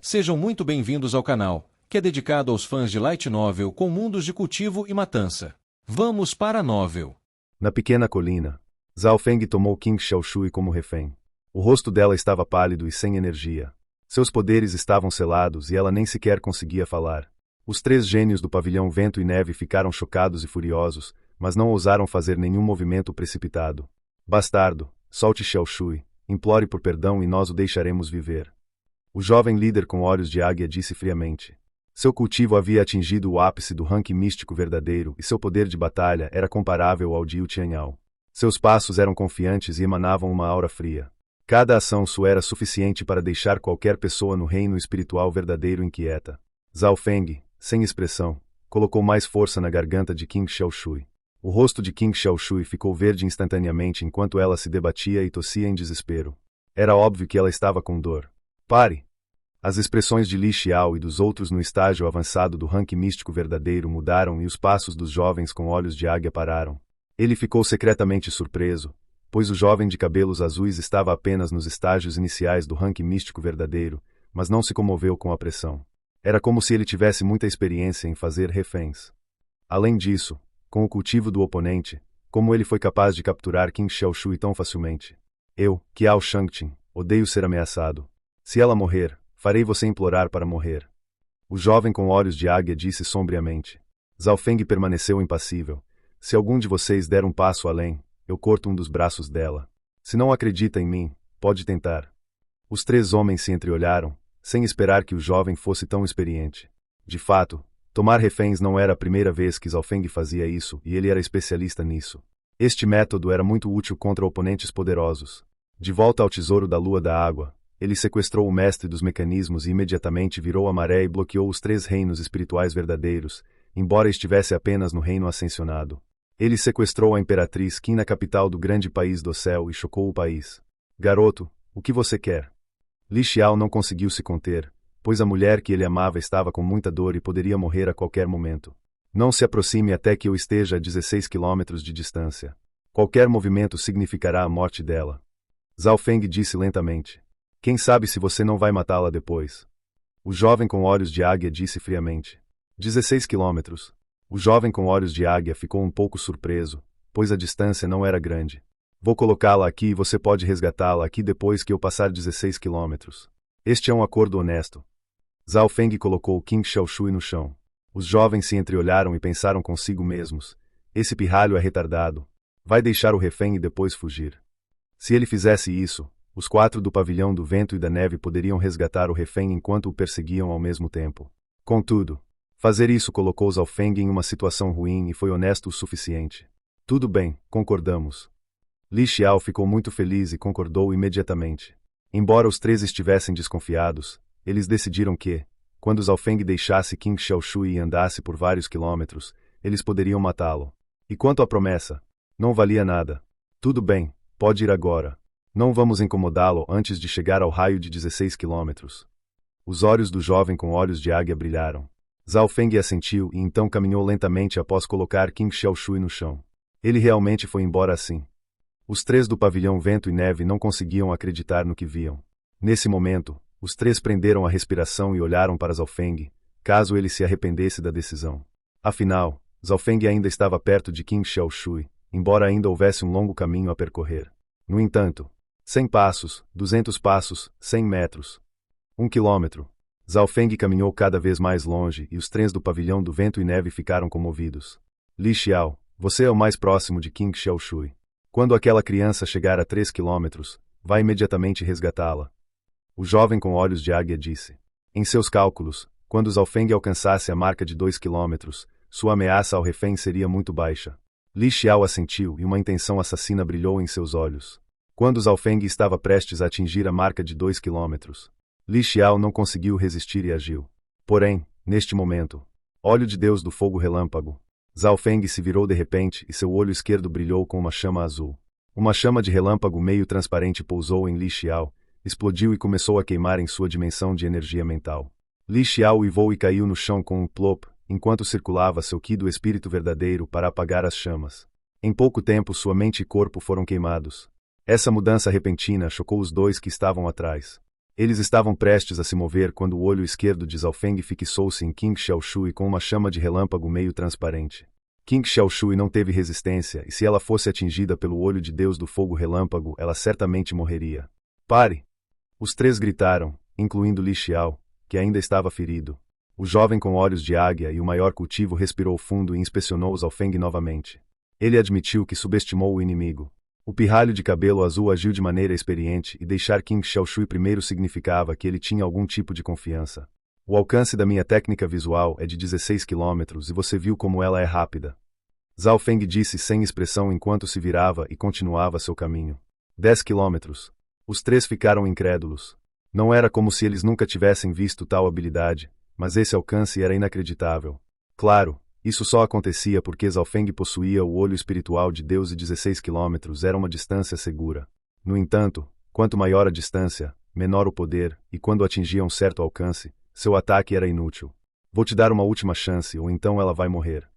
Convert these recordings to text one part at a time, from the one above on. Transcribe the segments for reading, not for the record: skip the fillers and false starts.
Sejam muito bem-vindos ao canal, que é dedicado aos fãs de Light Novel com mundos de cultivo e matança. Vamos para a novel. Na pequena colina, Zhao Feng tomou Qin Xiaoshui como refém. O rosto dela estava pálido e sem energia. Seus poderes estavam selados e ela nem sequer conseguia falar. Os 3 gênios do pavilhão Vento e Neve ficaram chocados e furiosos, mas não ousaram fazer nenhum movimento precipitado. Bastardo, solte Xiaoshui, implore por perdão e nós o deixaremos viver. O jovem líder com olhos de águia disse friamente. Seu cultivo havia atingido o ápice do ranking místico verdadeiro e seu poder de batalha era comparável ao de Yu Tianyao. Seus passos eram confiantes e emanavam uma aura fria. Cada ação sua era suficiente para deixar qualquer pessoa no reino espiritual verdadeiro inquieta. Zhao Feng, sem expressão, colocou mais força na garganta de Qin Xiaoshui. O rosto de Qin Xiaoshui ficou verde instantaneamente enquanto ela se debatia e tossia em desespero. Era óbvio que ela estava com dor. Pare! As expressões de Li Xiao e dos outros no estágio avançado do ranking místico verdadeiro mudaram e os passos dos jovens com olhos de águia pararam. Ele ficou secretamente surpreso, pois o jovem de cabelos azuis estava apenas nos estágios iniciais do ranking místico verdadeiro, mas não se comoveu com a pressão. Era como se ele tivesse muita experiência em fazer reféns. Além disso, com o cultivo do oponente, como ele foi capaz de capturar Qin Xiaoshui tão facilmente? Eu, Qiao Shangqin, odeio ser ameaçado. Se ela morrer, farei você implorar para morrer. O jovem com olhos de águia disse sombriamente. Zhao Feng permaneceu impassível. Se algum de vocês der um passo além, eu corto um dos braços dela. Se não acredita em mim, pode tentar. Os 3 homens se entreolharam, sem esperar que o jovem fosse tão experiente. De fato, tomar reféns não era a primeira vez que Zhao Feng fazia isso e ele era especialista nisso. Este método era muito útil contra oponentes poderosos. De volta ao tesouro da Lua da Água, ele sequestrou o mestre dos mecanismos e imediatamente virou a maré e bloqueou os 3 reinos espirituais verdadeiros, embora estivesse apenas no reino ascensionado. Ele sequestrou a Imperatriz Qin na capital do grande país do céu e chocou o país. Garoto, o que você quer? Li Xiao não conseguiu se conter, pois a mulher que ele amava estava com muita dor e poderia morrer a qualquer momento. Não se aproxime até que eu esteja a 16 quilômetros de distância. Qualquer movimento significará a morte dela. Zhao Feng disse lentamente. Quem sabe se você não vai matá-la depois? O jovem com olhos de águia disse friamente. 16 quilômetros. O jovem com olhos de águia ficou um pouco surpreso, pois a distância não era grande. Vou colocá-la aqui e você pode resgatá-la aqui depois que eu passar 16 quilômetros. Este é um acordo honesto. Zhao Feng colocou Qin Xiaoshui no chão. Os jovens se entreolharam e pensaram consigo mesmos. Esse pirralho é retardado. Vai deixar o refém e depois fugir. Se ele fizesse isso, os 4 do pavilhão do vento e da neve poderiam resgatar o refém enquanto o perseguiam ao mesmo tempo. Contudo, fazer isso colocou Zhao Feng em uma situação ruim e foi honesto o suficiente. Tudo bem, concordamos. Li Xiao ficou muito feliz e concordou imediatamente. Embora os 3 estivessem desconfiados, eles decidiram que, quando Zhao Feng deixasse Qin Xiaoshui e andasse por vários quilômetros, eles poderiam matá-lo. E quanto à promessa? Não valia nada. Tudo bem, pode ir agora. Não vamos incomodá-lo antes de chegar ao raio de 16 quilômetros. Os olhos do jovem com olhos de águia brilharam. Zhao Feng assentiu e então caminhou lentamente após colocar Qin Xiaoshui no chão. Ele realmente foi embora assim. Os 3 do pavilhão Vento e Neve não conseguiam acreditar no que viam. Nesse momento, os 3 prenderam a respiração e olharam para Zhao Feng, caso ele se arrependesse da decisão. Afinal, Zhao Feng ainda estava perto de Qin Xiaoshui, embora ainda houvesse um longo caminho a percorrer. No entanto, 100 passos, 200 passos, 100 metros. 1 quilômetro. Zhao Feng caminhou cada vez mais longe e os 3 do pavilhão do Vento e Neve ficaram comovidos. Li Xiao, você é o mais próximo de Qin Xiaoshui. Quando aquela criança chegar a 3 quilômetros, vá imediatamente resgatá-la. O jovem com olhos de águia disse. Em seus cálculos, quando Zhao Feng alcançasse a marca de 2 quilômetros, sua ameaça ao refém seria muito baixa. Li Xiao assentiu e uma intenção assassina brilhou em seus olhos. Quando Zhao Feng estava prestes a atingir a marca de 2 quilômetros, Li Xiao não conseguiu resistir e agiu. Porém, neste momento, olho de Deus do fogo relâmpago, Zhao Feng se virou de repente e seu olho esquerdo brilhou com uma chama azul. Uma chama de relâmpago meio transparente pousou em Li Xiao, explodiu e começou a queimar em sua dimensão de energia mental. Li Xiao uivou e caiu no chão com um plop, enquanto circulava seu Qi do espírito verdadeiro para apagar as chamas. Em pouco tempo sua mente e corpo foram queimados. Essa mudança repentina chocou os 2 que estavam atrás. Eles estavam prestes a se mover quando o olho esquerdo de Zhao Feng fixou-se em Qin Xiaoshui com uma chama de relâmpago meio transparente. Qin Xiaoshui não teve resistência e se ela fosse atingida pelo olho de Deus do fogo relâmpago, ela certamente morreria. Pare! Os três gritaram, incluindo Li Xiao, que ainda estava ferido. O jovem com olhos de águia e o maior cultivo respirou fundo e inspecionou Zhao Feng novamente. Ele admitiu que subestimou o inimigo. O pirralho de cabelo azul agiu de maneira experiente e deixar Qin Xiaoshui primeiro significava que ele tinha algum tipo de confiança. O alcance da minha técnica visual é de 16 quilômetros e você viu como ela é rápida. Zhao Feng disse sem expressão enquanto se virava e continuava seu caminho. 10 quilômetros. Os três ficaram incrédulos. Não era como se eles nunca tivessem visto tal habilidade, mas esse alcance era inacreditável. Claro, isso só acontecia porque Zhao Feng possuía o olho espiritual de Deus e 16 quilômetros era uma distância segura. No entanto, quanto maior a distância, menor o poder, e quando atingia um certo alcance, seu ataque era inútil. Vou te dar uma última chance ou então ela vai morrer.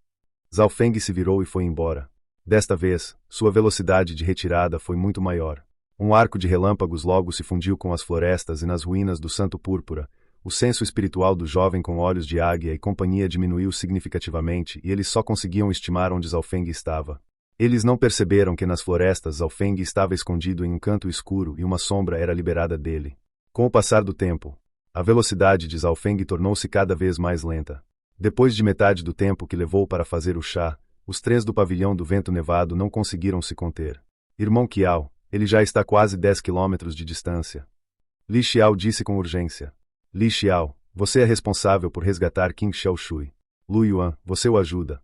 Zhao Feng se virou e foi embora. Desta vez, sua velocidade de retirada foi muito maior. Um arco de relâmpagos logo se fundiu com as florestas e nas ruínas do Santo Púrpura. O senso espiritual do jovem com olhos de águia e companhia diminuiu significativamente e eles só conseguiam estimar onde Zhao Feng estava. Eles não perceberam que nas florestas Zhao Feng estava escondido em um canto escuro e uma sombra era liberada dele. Com o passar do tempo, a velocidade de Zhao Feng tornou-se cada vez mais lenta. Depois de metade do tempo que levou para fazer o chá, os três do pavilhão do vento nevado não conseguiram se conter. Irmão Qiao, ele já está quase 10 quilômetros de distância. Li Xiao disse com urgência. Li Xiao, você é responsável por resgatar Qin Xiaoshui. Lu Yuan, você o ajuda.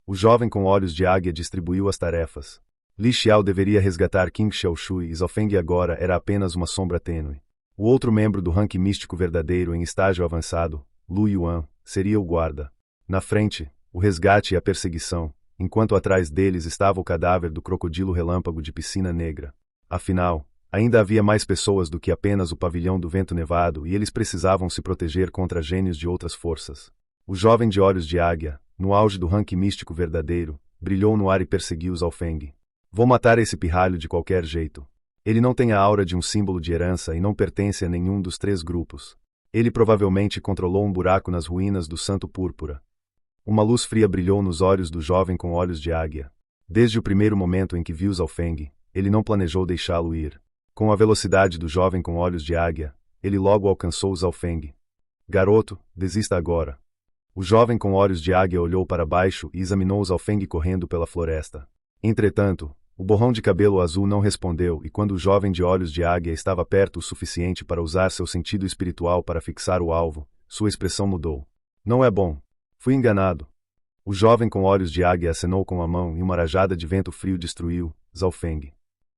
O jovem com olhos de águia distribuiu as tarefas. Li Xiao deveria resgatar Qin Xiaoshui e Zhao Feng agora era apenas uma sombra tênue. O outro membro do ranking místico verdadeiro em estágio avançado, Lu Yuan, seria o guarda. Na frente, o resgate e a perseguição, enquanto atrás deles estava o cadáver do crocodilo relâmpago de Piscina Negra. Afinal, ainda havia mais pessoas do que apenas o pavilhão do vento nevado e eles precisavam se proteger contra gênios de outras forças. O jovem de olhos de águia, no auge do ranking místico verdadeiro, brilhou no ar e perseguiu Zhao Feng. Vou matar esse pirralho de qualquer jeito. Ele não tem a aura de um símbolo de herança e não pertence a nenhum dos três grupos. Ele provavelmente controlou um buraco nas ruínas do Santo Púrpura. Uma luz fria brilhou nos olhos do jovem com olhos de águia. Desde o primeiro momento em que viu Zhao Feng, ele não planejou deixá-lo ir. Com a velocidade do jovem com olhos de águia, ele logo alcançou Zhao Feng. Garoto, desista agora. O jovem com olhos de águia olhou para baixo e examinou Zhao Feng correndo pela floresta. Entretanto, o borrão de cabelo azul não respondeu e quando o jovem de olhos de águia estava perto o suficiente para usar seu sentido espiritual para fixar o alvo, sua expressão mudou. Não é bom. Fui enganado. O jovem com olhos de águia acenou com a mão e uma rajada de vento frio destruiu Zhao Feng.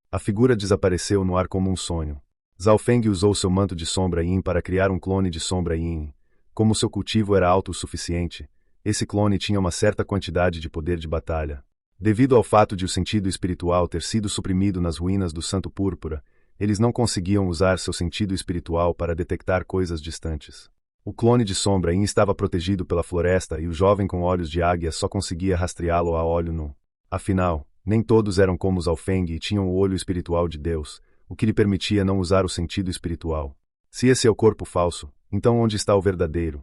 A figura desapareceu no ar como um sonho. Zhao Feng usou seu manto de sombra yin para criar um clone de sombra yin. Como seu cultivo era alto o suficiente, esse clone tinha uma certa quantidade de poder de batalha. Devido ao fato de o sentido espiritual ter sido suprimido nas ruínas do Santo Púrpura, eles não conseguiam usar seu sentido espiritual para detectar coisas distantes. O clone de sombra yin estava protegido pela floresta e o jovem com olhos de águia só conseguia rastreá-lo a olho nu. Afinal, nem todos eram como Zhao Feng e tinham o olho espiritual de Deus, o que lhe permitia não usar o sentido espiritual. Se esse é o corpo falso, então onde está o verdadeiro?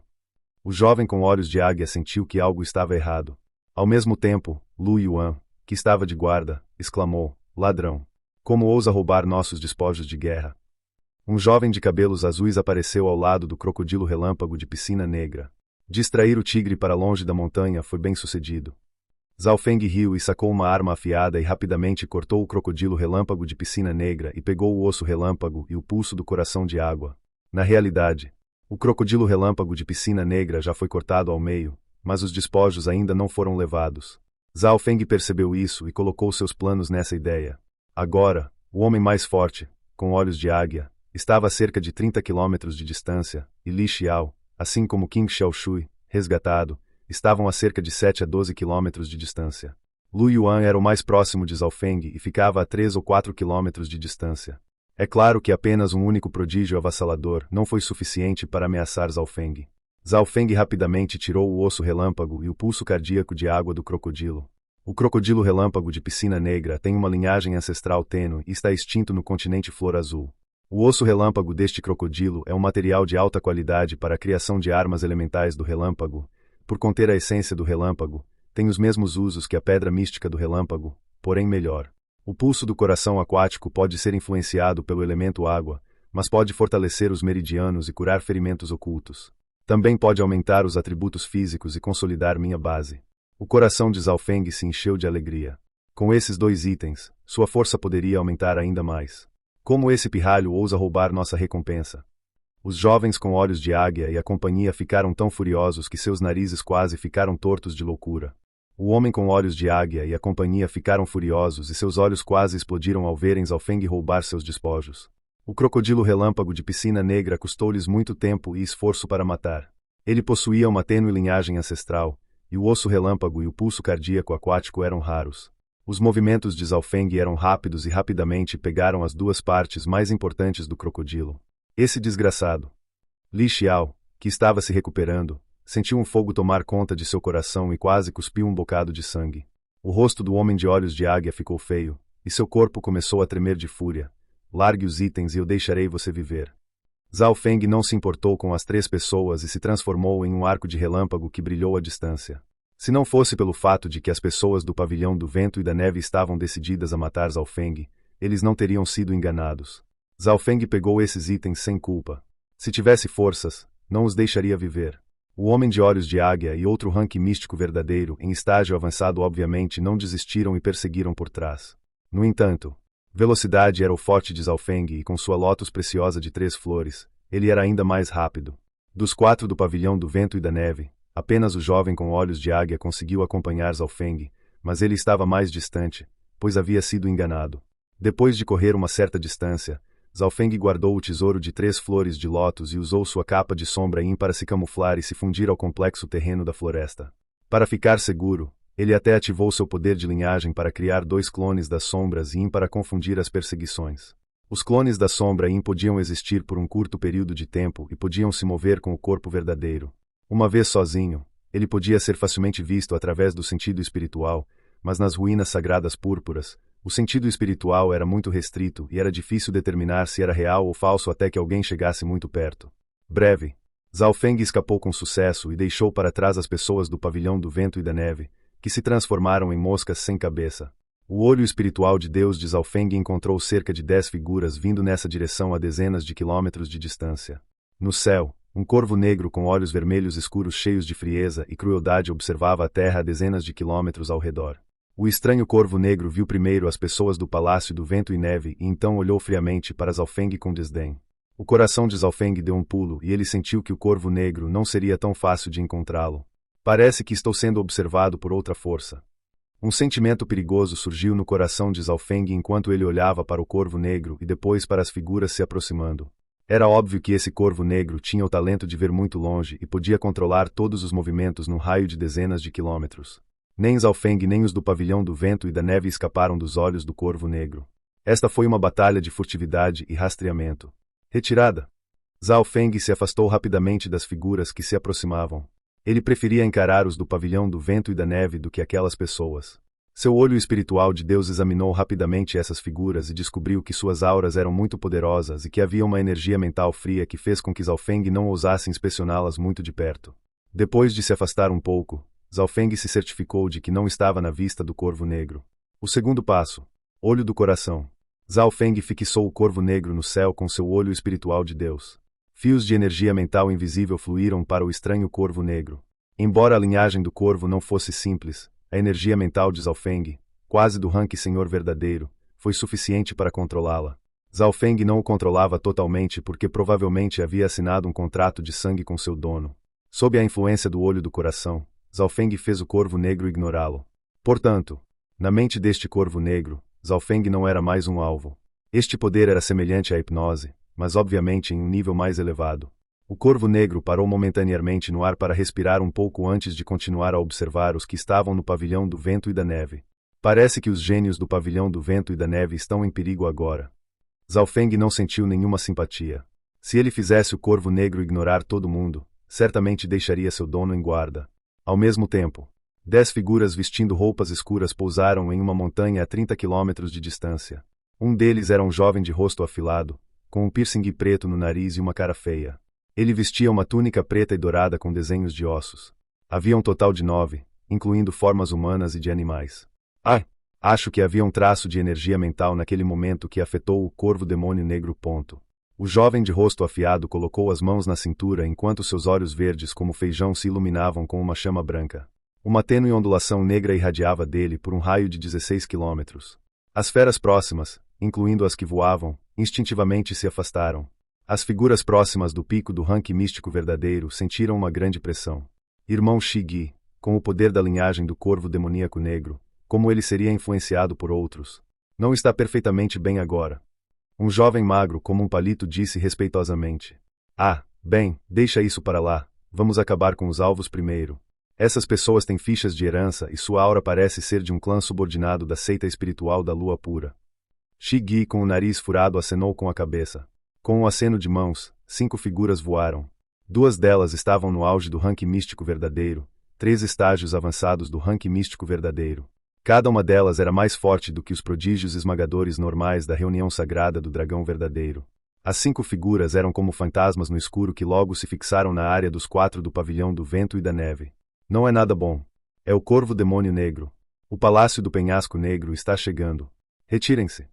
O jovem com olhos de águia sentiu que algo estava errado. Ao mesmo tempo, Lu Yuan, que estava de guarda, exclamou, ladrão. Como ousa roubar nossos despojos de guerra? Um jovem de cabelos azuis apareceu ao lado do crocodilo relâmpago de Piscina Negra. Distrair o tigre para longe da montanha foi bem sucedido. Zhao Feng riu e sacou uma arma afiada e rapidamente cortou o crocodilo relâmpago de Piscina Negra e pegou o osso relâmpago e o pulso do coração de água. Na realidade, o crocodilo relâmpago de Piscina Negra já foi cortado ao meio, mas os despojos ainda não foram levados. Zhao Feng percebeu isso e colocou seus planos nessa ideia. Agora, o homem mais forte, com olhos de águia, estava a cerca de 30 quilômetros de distância, e Li Xiao, assim como Qin Xiaoshui, resgatado, estavam a cerca de 7 a 12 quilômetros de distância. Lu Yuan era o mais próximo de Zhao Feng e ficava a 3 ou 4 quilômetros de distância. É claro que apenas um único prodígio avassalador não foi suficiente para ameaçar Zhao Feng. Zhao Feng rapidamente tirou o osso relâmpago e o pulso cardíaco de água do crocodilo. O crocodilo relâmpago de Piscina Negra tem uma linhagem ancestral tênue e está extinto no continente Flor Azul. O osso relâmpago deste crocodilo é um material de alta qualidade para a criação de armas elementais do relâmpago. Por conter a essência do relâmpago, tem os mesmos usos que a pedra mística do relâmpago, porém melhor. O pulso do coração aquático pode ser influenciado pelo elemento água, mas pode fortalecer os meridianos e curar ferimentos ocultos. Também pode aumentar os atributos físicos e consolidar minha base. O coração de Zhao Feng se encheu de alegria. Com esses 2 itens, sua força poderia aumentar ainda mais. Como esse pirralho ousa roubar nossa recompensa? Os jovens com olhos de águia e a companhia ficaram tão furiosos que seus narizes quase ficaram tortos de loucura. O homem com olhos de águia e a companhia ficaram furiosos e seus olhos quase explodiram ao verem Zhao Feng roubar seus despojos. O crocodilo relâmpago de piscina negra custou-lhes muito tempo e esforço para matar. Ele possuía uma tênue linhagem ancestral, e o osso relâmpago e o pulso cardíaco aquático eram raros. Os movimentos de Zhao Feng eram rápidos e rapidamente pegaram as 2 partes mais importantes do crocodilo. Esse desgraçado, Li Xiao, que estava se recuperando, sentiu um fogo tomar conta de seu coração e quase cuspiu um bocado de sangue. O rosto do homem de olhos de águia ficou feio, e seu corpo começou a tremer de fúria. Largue os itens e eu deixarei você viver. Zhao Feng não se importou com as 3 pessoas e se transformou em um arco de relâmpago que brilhou à distância. Se não fosse pelo fato de que as pessoas do pavilhão do vento e da neve estavam decididas a matar Zhao Feng, eles não teriam sido enganados. Zhao Feng pegou esses itens sem culpa. Se tivesse forças, não os deixaria viver. O homem de olhos de águia e outro rank místico verdadeiro, em estágio avançado obviamente não desistiram e perseguiram por trás. No entanto, velocidade era o forte de Zhao Feng e com sua lótus preciosa de 3 flores, ele era ainda mais rápido. Dos 4 do pavilhão do vento e da neve, apenas o jovem com olhos de águia conseguiu acompanhar Zhao Feng, mas ele estava mais distante, pois havia sido enganado. Depois de correr uma certa distância, Zhao Feng guardou o tesouro de 3 flores de lótus e usou sua capa de sombra Yin para se camuflar e se fundir ao complexo terreno da floresta. Para ficar seguro, ele até ativou seu poder de linhagem para criar 2 clones das sombras Yin para confundir as perseguições. Os clones da sombra Yin podiam existir por um curto período de tempo e podiam se mover com o corpo verdadeiro. Uma vez sozinho, ele podia ser facilmente visto através do sentido espiritual, mas nas ruínas sagradas púrpuras, o sentido espiritual era muito restrito e era difícil determinar se era real ou falso até que alguém chegasse muito perto. Breve, Zhao Feng escapou com sucesso e deixou para trás as pessoas do pavilhão do vento e da neve, que se transformaram em moscas sem cabeça. O olho espiritual de Deus de Zhao Feng encontrou cerca de 10 figuras vindo nessa direção a dezenas de quilômetros de distância. No céu, um corvo negro com olhos vermelhos escuros cheios de frieza e crueldade observava a terra a dezenas de quilômetros ao redor. O estranho corvo negro viu primeiro as pessoas do Palácio do Vento e Neve e então olhou friamente para Zhao Feng com desdém. O coração de Zhao Feng deu um pulo e ele sentiu que o corvo negro não seria tão fácil de encontrá-lo. Parece que estou sendo observado por outra força. Um sentimento perigoso surgiu no coração de Zhao Feng enquanto ele olhava para o corvo negro e depois para as figuras se aproximando. Era óbvio que esse corvo negro tinha o talento de ver muito longe e podia controlar todos os movimentos num raio de dezenas de quilômetros. Nem Zhao Feng nem os do pavilhão do vento e da neve escaparam dos olhos do corvo negro. Esta foi uma batalha de furtividade e rastreamento. Retirada. Zhao Feng se afastou rapidamente das figuras que se aproximavam. Ele preferia encarar os do pavilhão do vento e da neve do que aquelas pessoas. Seu olho espiritual de Deus examinou rapidamente essas figuras e descobriu que suas auras eram muito poderosas e que havia uma energia mental fria que fez com que Zhao Feng não ousasse inspecioná-las muito de perto. Depois de se afastar um pouco, Zhao Feng se certificou de que não estava na vista do corvo negro. O segundo passo. Olho do coração. Zhao Feng fixou o corvo negro no céu com seu olho espiritual de Deus. Fios de energia mental invisível fluíram para o estranho corvo negro. Embora a linhagem do corvo não fosse simples, a energia mental de Zhao Feng, quase do rank Senhor verdadeiro, foi suficiente para controlá-la. Zhao Feng não o controlava totalmente porque provavelmente havia assinado um contrato de sangue com seu dono. Sob a influência do olho do coração, Zhao Feng fez o corvo negro ignorá-lo. Portanto, na mente deste corvo negro, Zhao Feng não era mais um alvo. Este poder era semelhante à hipnose, mas obviamente em um nível mais elevado. O corvo negro parou momentaneamente no ar para respirar um pouco antes de continuar a observar os que estavam no pavilhão do vento e da neve. Parece que os gênios do pavilhão do vento e da neve estão em perigo agora. Zhao Feng não sentiu nenhuma simpatia. Se ele fizesse o corvo negro ignorar todo mundo, certamente deixaria seu dono em guarda. Ao mesmo tempo, 10 figuras vestindo roupas escuras pousaram em uma montanha a 30 quilômetros de distância. Um deles era um jovem de rosto afilado, com um piercing preto no nariz e uma cara feia. Ele vestia uma túnica preta e dourada com desenhos de ossos. Havia um total de 9, incluindo formas humanas e de animais. Acho que havia um traço de energia mental naquele momento que afetou o corvo demônio negro. O jovem de rosto afiado colocou as mãos na cintura enquanto seus olhos verdes como feijão se iluminavam com uma chama branca. Uma tênue ondulação negra irradiava dele por um raio de 16 quilômetros. As feras próximas, incluindo as que voavam, instintivamente se afastaram. As figuras próximas do pico do rank místico verdadeiro sentiram uma grande pressão. Irmão Shigi, com o poder da linhagem do corvo demoníaco negro, como ele seria influenciado por outros. Não está perfeitamente bem agora. Um jovem magro como um palito disse respeitosamente. Bem, deixa isso para lá, vamos acabar com os alvos primeiro. Essas pessoas têm fichas de herança e sua aura parece ser de um clã subordinado da seita espiritual da lua pura. Shigi com o nariz furado acenou com a cabeça. Com um aceno de mãos, 5 figuras voaram. 2 delas estavam no auge do rank místico verdadeiro, 3 estágios avançados do rank místico verdadeiro. Cada uma delas era mais forte do que os prodígios esmagadores normais da reunião sagrada do dragão verdadeiro. As 5 figuras eram como fantasmas no escuro que logo se fixaram na área dos 4 do pavilhão do vento e da neve. Não é nada bom. É o corvo demônio negro. O palácio do penhasco negro está chegando. Retirem-se.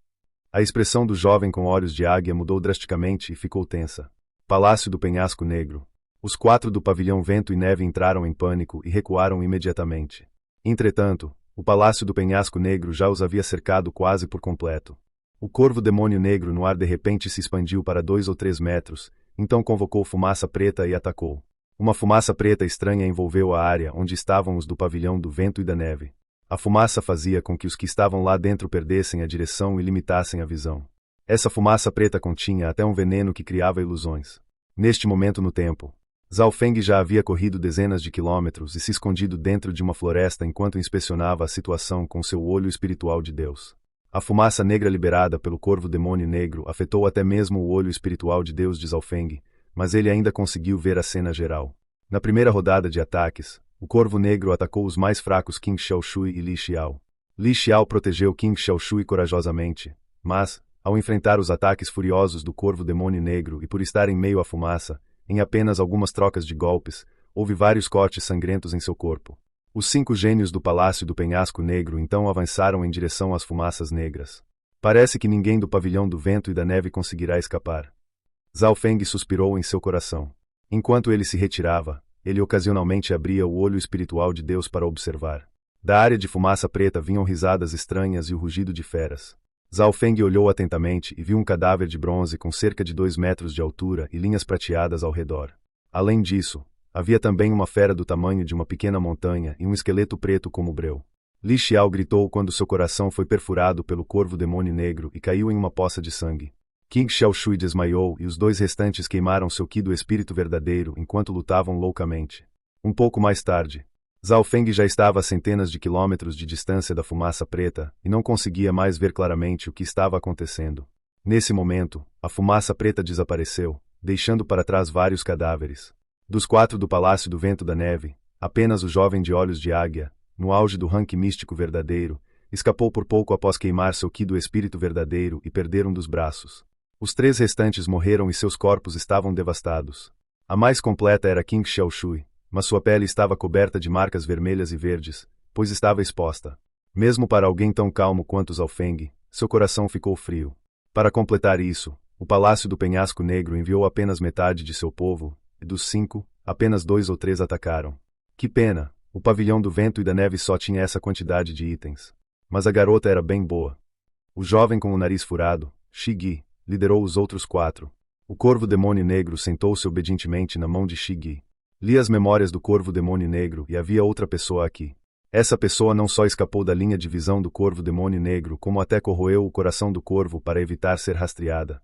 A expressão do jovem com olhos de águia mudou drasticamente e ficou tensa. Palácio do penhasco negro. Os 4 do pavilhão vento e neve entraram em pânico e recuaram imediatamente. Entretanto, o palácio do penhasco negro já os havia cercado quase por completo. O corvo demônio negro no ar de repente se expandiu para 2 ou 3 metros, então convocou fumaça preta e atacou. Uma fumaça preta estranha envolveu a área onde estavam os do pavilhão do vento e da neve. A fumaça fazia com que os que estavam lá dentro perdessem a direção e limitassem a visão. Essa fumaça preta continha até um veneno que criava ilusões. Neste momento no tempo, Zhao Feng já havia corrido dezenas de quilômetros e se escondido dentro de uma floresta enquanto inspecionava a situação com seu olho espiritual de Deus. A fumaça negra liberada pelo corvo demônio negro afetou até mesmo o olho espiritual de Deus de Zhao Feng, mas ele ainda conseguiu ver a cena geral. Na primeira rodada de ataques, o corvo negro atacou os mais fracos Qin Xiaoshui e Li Xiao. Li Xiao protegeu Qin Xiaoshui corajosamente, mas, ao enfrentar os ataques furiosos do corvo demônio negro e por estar em meio à fumaça, em apenas algumas trocas de golpes, houve vários cortes sangrentos em seu corpo. Os 5 gênios do Palácio do Penhasco Negro então avançaram em direção às fumaças negras. Parece que ninguém do pavilhão do vento e da neve conseguirá escapar. Zhao Feng suspirou em seu coração. Enquanto ele se retirava, ele ocasionalmente abria o olho espiritual de Deus para observar. Da área de fumaça preta vinham risadas estranhas e o rugido de feras. Zhao Feng olhou atentamente e viu um cadáver de bronze com cerca de 2 metros de altura e linhas prateadas ao redor. Além disso, havia também uma fera do tamanho de uma pequena montanha e um esqueleto preto como breu. Li Xiao gritou quando seu coração foi perfurado pelo corvo demônio negro e caiu em uma poça de sangue. Qin Xiaoshui desmaiou e os 2 restantes queimaram seu Qi do espírito verdadeiro enquanto lutavam loucamente. Um pouco mais tarde, Zhao Feng já estava a centenas de quilômetros de distância da fumaça preta e não conseguia mais ver claramente o que estava acontecendo. Nesse momento, a fumaça preta desapareceu, deixando para trás vários cadáveres. Dos 4 do Palácio do Vento da Neve, apenas o jovem de olhos de águia, no auge do rank místico verdadeiro, escapou por pouco após queimar seu Qi do espírito verdadeiro e perder um dos braços. Os 3 restantes morreram e seus corpos estavam devastados. A mais completa era Qin Xiaoshui, mas sua pele estava coberta de marcas vermelhas e verdes, pois estava exposta. Mesmo para alguém tão calmo quanto Zhao Feng, seu coração ficou frio. Para completar isso, o Palácio do Penhasco Negro enviou apenas metade de seu povo, e dos 5, apenas 2 ou 3 atacaram. Que pena, o pavilhão do vento e da neve só tinha essa quantidade de itens. Mas a garota era bem boa. O jovem com o nariz furado, Shigi, liderou os outros 4. O corvo demônio negro sentou-se obedientemente na mão de Shigi. Li as memórias do corvo demônio negro e havia outra pessoa aqui. Essa pessoa não só escapou da linha de visão do corvo demônio negro, como até corroeu o coração do corvo para evitar ser rastreada.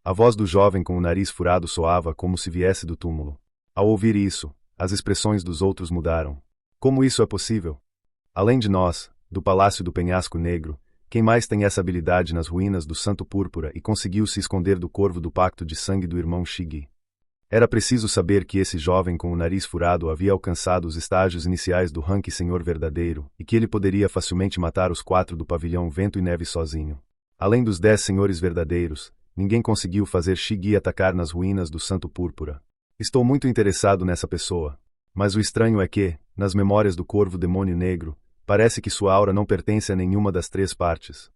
A voz do jovem com o nariz furado soava como se viesse do túmulo. Ao ouvir isso, as expressões dos outros mudaram. Como isso é possível? Além de nós, do Palácio do Penhasco Negro, quem mais tem essa habilidade nas ruínas do Santo Púrpura e conseguiu se esconder do corvo do pacto de sangue do irmão Shigi? Era preciso saber que esse jovem com o nariz furado havia alcançado os estágios iniciais do rank Senhor Verdadeiro e que ele poderia facilmente matar os 4 do pavilhão Vento e Neve sozinho. Além dos 10 senhores verdadeiros, ninguém conseguiu fazer Shigi atacar nas ruínas do Santo Púrpura. Estou muito interessado nessa pessoa. Mas o estranho é que, nas memórias do Corvo Demônio Negro, parece que sua aura não pertence a nenhuma das três partes.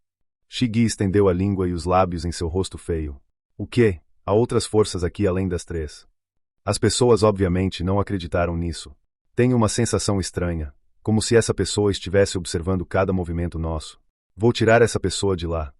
Shigi estendeu a língua e os lábios em seu rosto feio. O quê? Há outras forças aqui além das três. As pessoas obviamente não acreditaram nisso. Tenho uma sensação estranha, como se essa pessoa estivesse observando cada movimento nosso. Vou tirar essa pessoa de lá.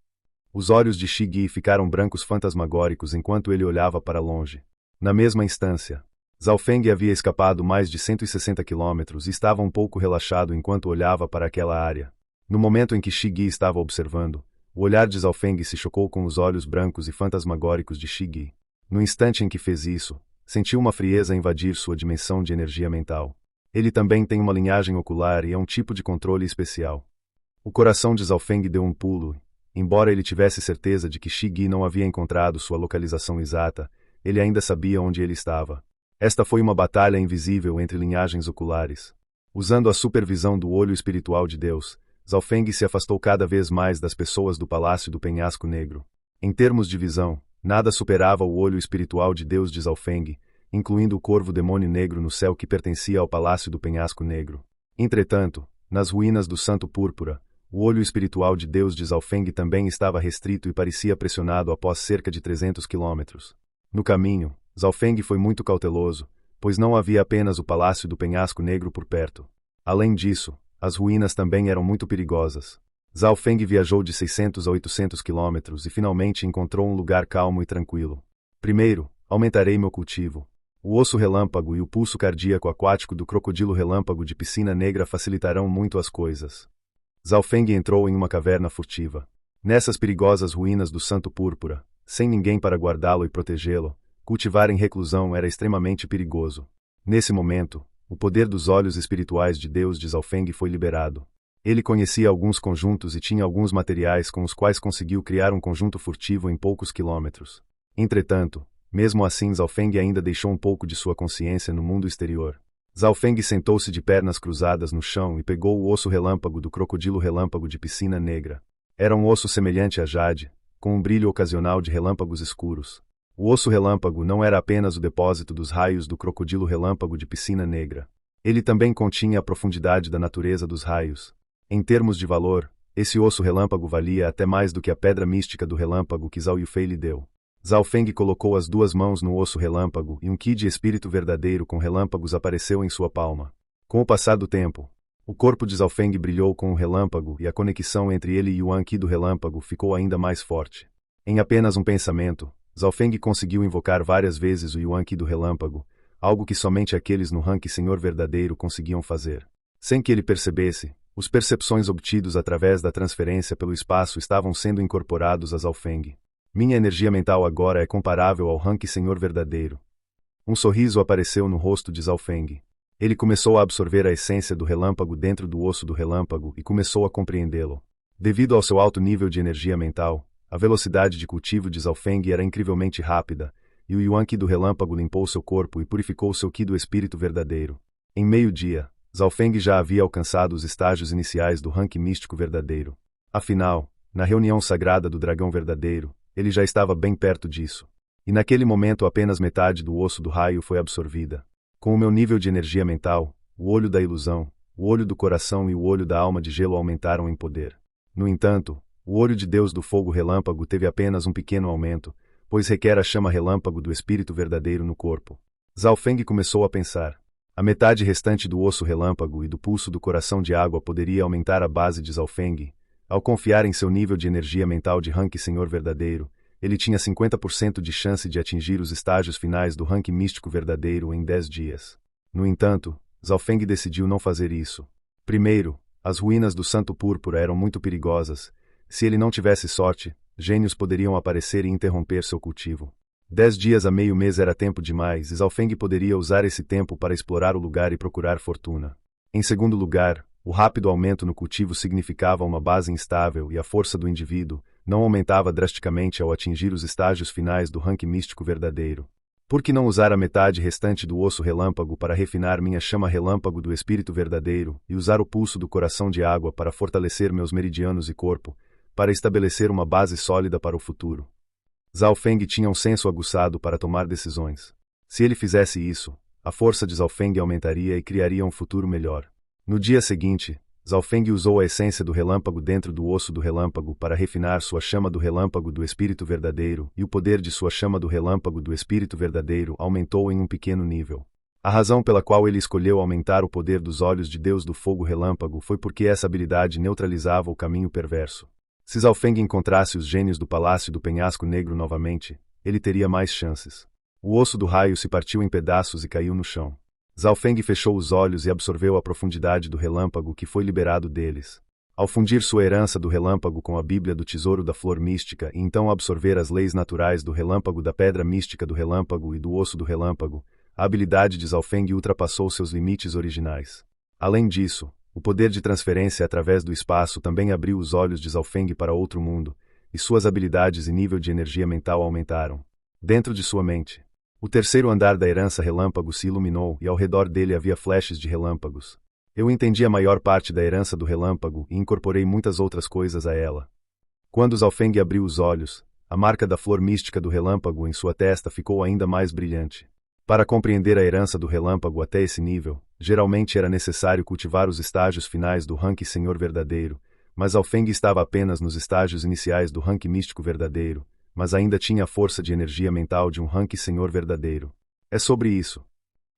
Os olhos de Shigi ficaram brancos fantasmagóricos enquanto ele olhava para longe. Na mesma instância, Zhao Feng havia escapado mais de 160 quilômetros e estava um pouco relaxado enquanto olhava para aquela área. No momento em que Shigi estava observando, o olhar de Zhao Feng se chocou com os olhos brancos e fantasmagóricos de Shigi. No instante em que fez isso, sentiu uma frieza invadir sua dimensão de energia mental. Ele também tem uma linhagem ocular e é um tipo de controle especial. O coração de Zhao Feng deu um pulo. Embora ele tivesse certeza de que Shigi não havia encontrado sua localização exata, ele ainda sabia onde ele estava. Esta foi uma batalha invisível entre linhagens oculares. Usando a supervisão do olho espiritual de Deus, Zhao Feng se afastou cada vez mais das pessoas do Palácio do Penhasco Negro. Em termos de visão, nada superava o olho espiritual de Deus de Zhao Feng, incluindo o Corvo Demônio Negro no céu que pertencia ao Palácio do Penhasco Negro. Entretanto, nas ruínas do Santo Púrpura, o olho espiritual de Deus de Zhao Feng também estava restrito e parecia pressionado após cerca de 300 quilômetros. No caminho, Zhao Feng foi muito cauteloso, pois não havia apenas o Palácio do Penhasco Negro por perto. Além disso, as ruínas também eram muito perigosas. Zhao Feng viajou de 600 a 800 quilômetros e finalmente encontrou um lugar calmo e tranquilo. Primeiro, aumentarei meu cultivo. O osso relâmpago e o pulso cardíaco aquático do crocodilo relâmpago de piscina negra facilitarão muito as coisas. Zhao Feng entrou em uma caverna furtiva. Nessas perigosas ruínas do Santo Púrpura, sem ninguém para guardá-lo e protegê-lo, cultivar em reclusão era extremamente perigoso. Nesse momento, o poder dos olhos espirituais de Deus de Zhao Feng foi liberado. Ele conhecia alguns conjuntos e tinha alguns materiais com os quais conseguiu criar um conjunto furtivo em poucos quilômetros. Entretanto, mesmo assim Zhao Feng ainda deixou um pouco de sua consciência no mundo exterior. Zhao Feng sentou-se de pernas cruzadas no chão e pegou o osso relâmpago do crocodilo relâmpago de piscina negra. Era um osso semelhante a jade, com um brilho ocasional de relâmpagos escuros. O osso relâmpago não era apenas o depósito dos raios do crocodilo relâmpago de piscina negra. Ele também continha a profundidade da natureza dos raios. Em termos de valor, esse osso relâmpago valia até mais do que a pedra mística do relâmpago que Zhao Yufei lhe deu. Zhao Feng colocou as duas mãos no osso relâmpago e um ki de espírito verdadeiro com relâmpagos apareceu em sua palma. Com o passar do tempo, o corpo de Zhao Feng brilhou com o relâmpago e a conexão entre ele e o Yuan Qi do relâmpago ficou ainda mais forte. Em apenas um pensamento, Zhao Feng conseguiu invocar várias vezes o Yuan Qi do relâmpago, algo que somente aqueles no rank Senhor verdadeiro conseguiam fazer. Sem que ele percebesse, os percepções obtidos através da transferência pelo espaço estavam sendo incorporados a Zhao Feng. Minha energia mental agora é comparável ao rank Senhor verdadeiro. Um sorriso apareceu no rosto de Zhao Feng. Ele começou a absorver a essência do relâmpago dentro do osso do relâmpago e começou a compreendê-lo. Devido ao seu alto nível de energia mental, a velocidade de cultivo de Zhao Feng era incrivelmente rápida, e o Yuan Qi do relâmpago limpou seu corpo e purificou seu Qi do espírito verdadeiro. Em meio-dia, Zhao Feng já havia alcançado os estágios iniciais do rank místico verdadeiro. Afinal, na reunião sagrada do dragão verdadeiro, ele já estava bem perto disso. E naquele momento apenas metade do osso do raio foi absorvida. Com o meu nível de energia mental, o olho da ilusão, o olho do coração e o olho da alma de gelo aumentaram em poder. No entanto, o olho de Deus do fogo relâmpago teve apenas um pequeno aumento, pois requer a chama relâmpago do espírito verdadeiro no corpo. Zhao Feng começou a pensar. A metade restante do osso relâmpago e do pulso do coração de água poderia aumentar a base de Zhao Feng. Ao confiar em seu nível de energia mental de rank Senhor verdadeiro, ele tinha 50% de chance de atingir os estágios finais do rank místico verdadeiro em 10 dias. No entanto, Zhao Feng decidiu não fazer isso. Primeiro, as ruínas do Santo Púrpura eram muito perigosas. Se ele não tivesse sorte, gênios poderiam aparecer e interromper seu cultivo. 10 dias a meio mês era tempo demais e Zhao Feng poderia usar esse tempo para explorar o lugar e procurar fortuna. Em segundo lugar, o rápido aumento no cultivo significava uma base instável e a força do indivíduo não aumentava drasticamente ao atingir os estágios finais do rank místico verdadeiro. Por que não usar a metade restante do osso relâmpago para refinar minha chama relâmpago do espírito verdadeiro e usar o pulso do coração de água para fortalecer meus meridianos e corpo, para estabelecer uma base sólida para o futuro? Zhao Feng tinha um senso aguçado para tomar decisões. Se ele fizesse isso, a força de Zhao Feng aumentaria e criaria um futuro melhor. No dia seguinte, Zhao Feng usou a essência do relâmpago dentro do osso do relâmpago para refinar sua chama do relâmpago do espírito verdadeiro, e o poder de sua chama do relâmpago do espírito verdadeiro aumentou em um pequeno nível. A razão pela qual ele escolheu aumentar o poder dos olhos de Deus do fogo relâmpago foi porque essa habilidade neutralizava o caminho perverso. Se Zhao Feng encontrasse os gênios do Palácio do Penhasco Negro novamente, ele teria mais chances. O osso do raio se partiu em pedaços e caiu no chão. Zhao Feng fechou os olhos e absorveu a profundidade do relâmpago que foi liberado deles. Ao fundir sua herança do relâmpago com a Bíblia do Tesouro da Flor Mística e então absorver as leis naturais do relâmpago, da pedra mística do relâmpago e do osso do relâmpago, a habilidade de Zhao Feng ultrapassou seus limites originais. Além disso, o poder de transferência através do espaço também abriu os olhos de Zhao Feng para outro mundo, e suas habilidades e nível de energia mental aumentaram. Dentro de sua mente, o terceiro andar da herança relâmpago se iluminou e ao redor dele havia flashes de relâmpagos. Eu entendi a maior parte da herança do relâmpago e incorporei muitas outras coisas a ela. Quando Zhao Feng abriu os olhos, a marca da flor mística do relâmpago em sua testa ficou ainda mais brilhante. Para compreender a herança do relâmpago até esse nível, geralmente era necessário cultivar os estágios finais do rank Senhor Verdadeiro, mas Zhao Feng estava apenas nos estágios iniciais do rank Místico Verdadeiro, mas ainda tinha a força de energia mental de um rank Senhor Verdadeiro. É sobre isso.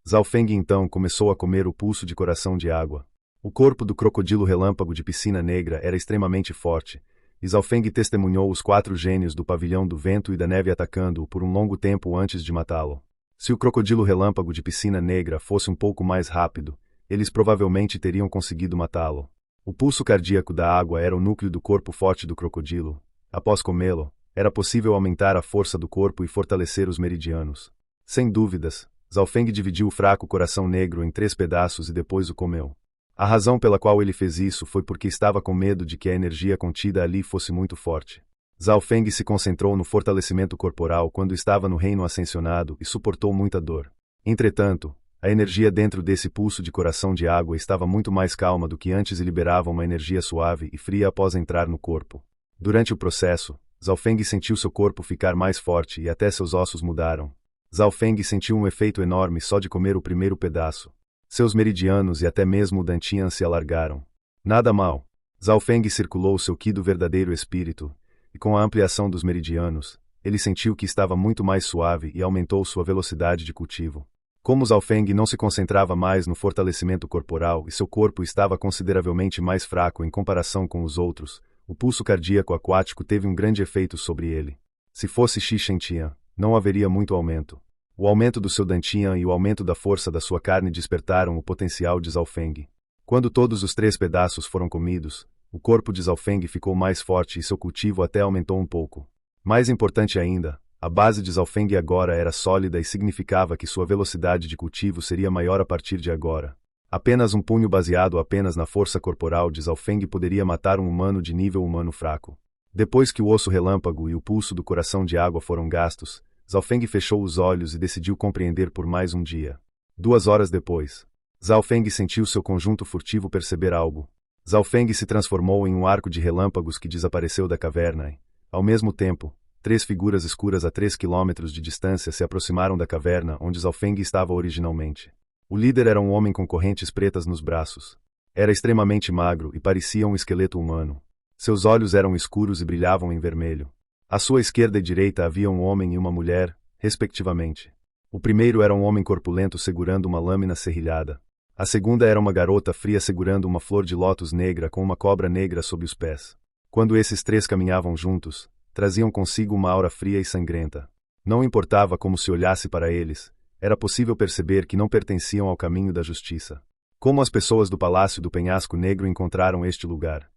Zhao Feng então começou a comer o pulso de coração de água. O corpo do crocodilo relâmpago de piscina negra era extremamente forte, e Zhao Feng testemunhou os 4 gênios do pavilhão do vento e da neve atacando-o por um longo tempo antes de matá-lo. Se o crocodilo relâmpago de piscina negra fosse um pouco mais rápido, eles provavelmente teriam conseguido matá-lo. O pulso cardíaco da água era o núcleo do corpo forte do crocodilo. Após comê-lo, era possível aumentar a força do corpo e fortalecer os meridianos. Sem dúvidas, Zhao Feng dividiu o fraco coração negro em 3 pedaços e depois o comeu. A razão pela qual ele fez isso foi porque estava com medo de que a energia contida ali fosse muito forte. Zhao Feng se concentrou no fortalecimento corporal quando estava no reino ascensionado e suportou muita dor. Entretanto, a energia dentro desse pulso de coração de água estava muito mais calma do que antes e liberava uma energia suave e fria após entrar no corpo. Durante o processo, Zhao Feng sentiu seu corpo ficar mais forte e até seus ossos mudaram. Zhao Feng sentiu um efeito enorme só de comer o primeiro pedaço. Seus meridianos e até mesmo o dantian se alargaram. Nada mal. Zhao Feng circulou seu Qi do verdadeiro espírito, e com a ampliação dos meridianos, ele sentiu que estava muito mais suave e aumentou sua velocidade de cultivo. Como Zhao Feng não se concentrava mais no fortalecimento corporal e seu corpo estava consideravelmente mais fraco em comparação com os outros, o pulso cardíaco aquático teve um grande efeito sobre ele. Se fosse Xi Shentian, não haveria muito aumento. O aumento do seu dantian e o aumento da força da sua carne despertaram o potencial de Zhao Feng. Quando todos os 3 pedaços foram comidos, o corpo de Zhao Feng ficou mais forte e seu cultivo até aumentou um pouco. Mais importante ainda, a base de Zhao Feng agora era sólida e significava que sua velocidade de cultivo seria maior a partir de agora. Apenas um punho baseado apenas na força corporal de Zhao Feng poderia matar um humano de nível humano fraco. Depois que o osso relâmpago e o pulso do coração de água foram gastos, Zhao Feng fechou os olhos e decidiu compreender por mais um dia. 2 horas depois, Zhao Feng sentiu seu conjunto furtivo perceber algo. Zhao Feng se transformou em um arco de relâmpagos que desapareceu da caverna e, ao mesmo tempo, 3 figuras escuras a 3 quilômetros de distância se aproximaram da caverna onde Zhao Feng estava originalmente. O líder era um homem com correntes pretas nos braços. Era extremamente magro e parecia um esqueleto humano. Seus olhos eram escuros e brilhavam em vermelho. À sua esquerda e direita havia um homem e uma mulher, respectivamente. O primeiro era um homem corpulento segurando uma lâmina serrilhada. A segunda era uma garota fria segurando uma flor de lótus negra com uma cobra negra sob os pés. Quando esses 3 caminhavam juntos, traziam consigo uma aura fria e sangrenta. Não importava como se olhasse para eles, era possível perceber que não pertenciam ao caminho da justiça. Como as pessoas do Palácio do Penhasco Negro encontraram este lugar?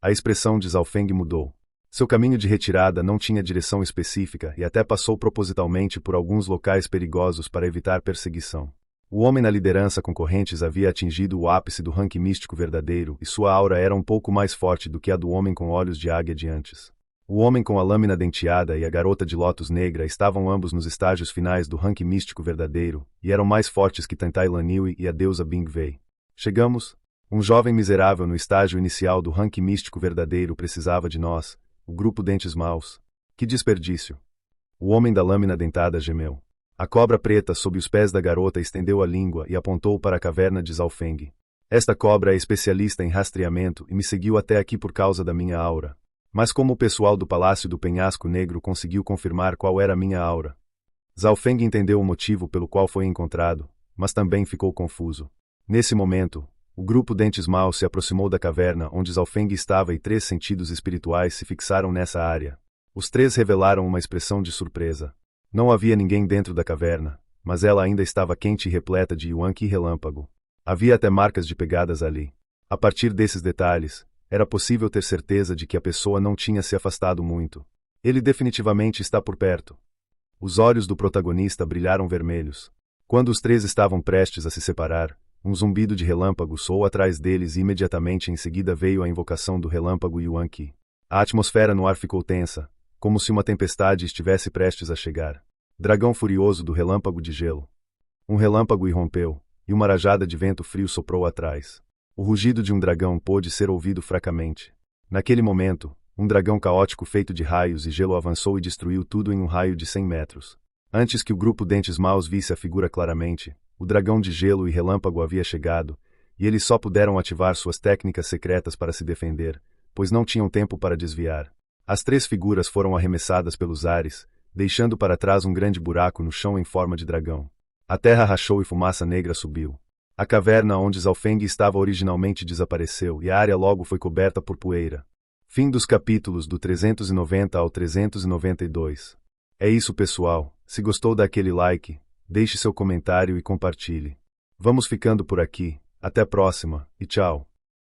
A expressão de Zhao Feng mudou. Seu caminho de retirada não tinha direção específica e até passou propositalmente por alguns locais perigosos para evitar perseguição. O homem na liderança com correntes havia atingido o ápice do rank místico verdadeiro e sua aura era um pouco mais forte do que a do homem com olhos de águia de antes. O homem com a lâmina denteada e a garota de lótus negra estavam ambos nos estágios finais do rank místico verdadeiro, e eram mais fortes que Tantai Laniui e a deusa Bing Wei. Chegamos? Um jovem miserável no estágio inicial do rank místico verdadeiro precisava de nós, o grupo Dentes Maus. Que desperdício! O homem da lâmina dentada gemeu. A cobra preta sob os pés da garota estendeu a língua e apontou para a caverna de Zhaofeng. Esta cobra é especialista em rastreamento e me seguiu até aqui por causa da minha aura. Mas como o pessoal do Palácio do Penhasco Negro conseguiu confirmar qual era a minha aura? Zhaofeng entendeu o motivo pelo qual foi encontrado, mas também ficou confuso. Nesse momento, o grupo Dentes Maus se aproximou da caverna onde Zhaofeng estava e 3 sentidos espirituais se fixaram nessa área. Os 3 revelaram uma expressão de surpresa. Não havia ninguém dentro da caverna, mas ela ainda estava quente e repleta de yuan e relâmpago. Havia até marcas de pegadas ali. A partir desses detalhes, era possível ter certeza de que a pessoa não tinha se afastado muito. Ele definitivamente está por perto. Os olhos do protagonista brilharam vermelhos. Quando os 3 estavam prestes a se separar, um zumbido de relâmpago soou atrás deles e imediatamente em seguida veio a invocação do relâmpago Yuan Qi. A atmosfera no ar ficou tensa, como se uma tempestade estivesse prestes a chegar. Dragão furioso do relâmpago de gelo. Um relâmpago irrompeu, e uma rajada de vento frio soprou atrás. O rugido de um dragão pôde ser ouvido fracamente. Naquele momento, um dragão caótico feito de raios e gelo avançou e destruiu tudo em um raio de 100 metros. Antes que o grupo Dentes Maus visse a figura claramente, o dragão de gelo e relâmpago havia chegado, e eles só puderam ativar suas técnicas secretas para se defender, pois não tinham tempo para desviar. As 3 figuras foram arremessadas pelos ares, deixando para trás um grande buraco no chão em forma de dragão. A terra rachou e fumaça negra subiu. A caverna onde Zhaofeng estava originalmente desapareceu e a área logo foi coberta por poeira. Fim dos capítulos do 390 ao 392. É isso, pessoal. Se gostou, dá aquele like, deixe seu comentário e compartilhe. Vamos ficando por aqui. Até a próxima, e tchau.